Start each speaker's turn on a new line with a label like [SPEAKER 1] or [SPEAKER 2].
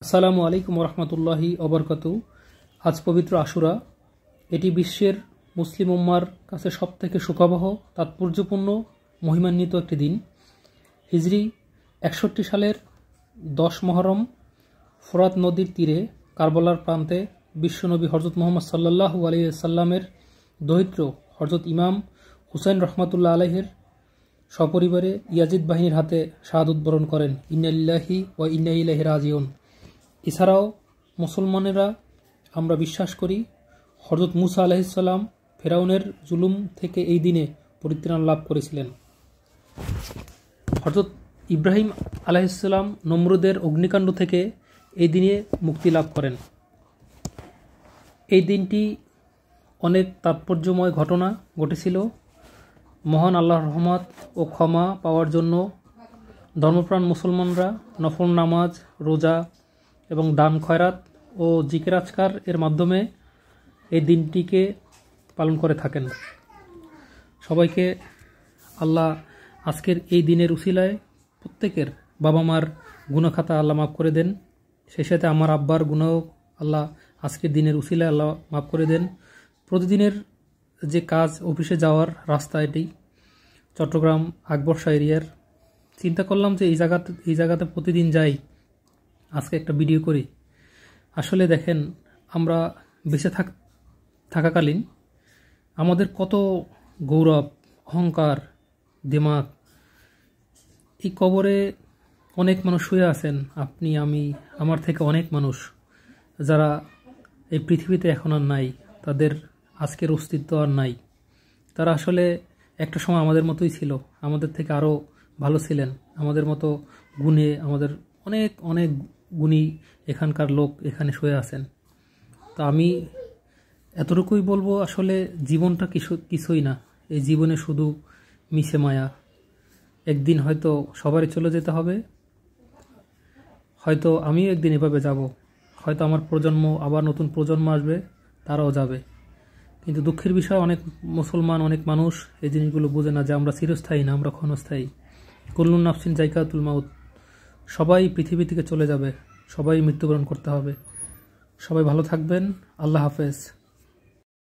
[SPEAKER 1] আসসালামু আলাইকুম রহমতুল্লাহি অবরকাতু। আজ পবিত্র আশুরা। এটি বিশ্বের মুসলিম উম্মার কাছে সবথেকে সুখবহ, তাৎপর্যপূর্ণ, মহিমান্বিত একটি দিন। হিজরি 61 সালের 10 মুহররম ফোরাত নদীর তীরে কারবালার প্রান্তে বিশ্বনবী হযরত মুহাম্মদ সাল্লাল্লাহু আলাইহি সাল্লামের দৌহিত্র হযরত ইমাম হুসাইন রহমাতুল্লাহ আলাইহির সপরিবারে ইয়াজিদ বাহিনীর হাতে শাহাদাত বরণ করেন। ইন্না লিল্লাহি ওয়া ইন্না ইলাইহি রাজিউন। এছাড়াও মুসলমানেরা আমরা বিশ্বাস করি হযরত মুসা আলাইহিস সালাম ফেরাউনের জুলুম থেকে এই দিনে পরিত্রাণ লাভ করেছিলেন। হযরত ইব্রাহিম আলাইহিস সালাম নমরুদের অগ্নিকাণ্ড থেকে এই দিনে মুক্তি লাভ করেন। এই দিনটি অনেক তাৎপর্যময় ঘটনা ঘটেছিল। মহান আল্লাহর রহমত ও ক্ষমা পাওয়ার জন্য ধর্মপ্রাণ মুসলমানরা নফল নামাজ, রোজা এবং দান খয়রাত ও জিকির আজকার এর মাধ্যমে এই দিনটিকে পালন করে থাকেন। সবাইকে আল্লাহ আজকের এই দিনের উসিলায় প্রত্যেকের বাবা মার গুনাহখাতা আল্লাহ মাফ করে দেন। সেই সাথে আমার আব্বার গুনাহ আল্লাহ আজকের দিনের উসিলায় আল্লাহ মাফ করে দেন। প্রতিদিনের যে কাজ, অফিসে যাওয়ার রাস্তা এটি চট্টগ্রাম আকবরশাহ এরিয়ার। চিন্তা করলাম যে এই জায়গাতে প্রতিদিন যাই, আজকে একটা ভিডিও করি। আসলে দেখেন, আমরা বেঁচে থাকাকালীন আমাদের কত গৌরব, অহংকার, দিমাগ। এই কবরে অনেক মানুষ শুয়ে আছেন, আপনি, আমি, আমার থেকে অনেক মানুষ যারা এই পৃথিবীতে এখন আর নাই, তাদের আজকের অস্তিত্ব আর নাই। তারা আসলে একটা সময় আমাদের মতোই ছিল, আমাদের থেকে আরও ভালো ছিলেন, আমাদের মতো গুণে, আমাদের অনেক অনেক গুণী এখানকার লোক এখানে শুয়ে আছেন। তো আমি এতটুকুই বলবো, আসলে জীবনটা কিছুই না। এই জীবনে শুধু মিশে মায়া। একদিন হয়তো সবারই চলে যেতে হবে, হয়তো আমিও একদিন এভাবে যাব, হয়তো আমার প্রজন্ম, আবার নতুন প্রজন্ম আসবে, তারাও যাবে। কিন্তু দুঃখের বিষয়, অনেক মুসলমান, অনেক মানুষ এই জিনিসগুলো বোঝে না যে আমরা চিরস্থায়ী না, আমরা ক্ষণস্থায়ী। কুল্লু নাফসিন যায়কাতুল মাউত। সবাই পৃথিবী থেকে চলে যাবে, সবাই মৃত্যুবরণ করতে হবে। সবাই ভালো থাকবেন। আল্লাহ হাফেজ।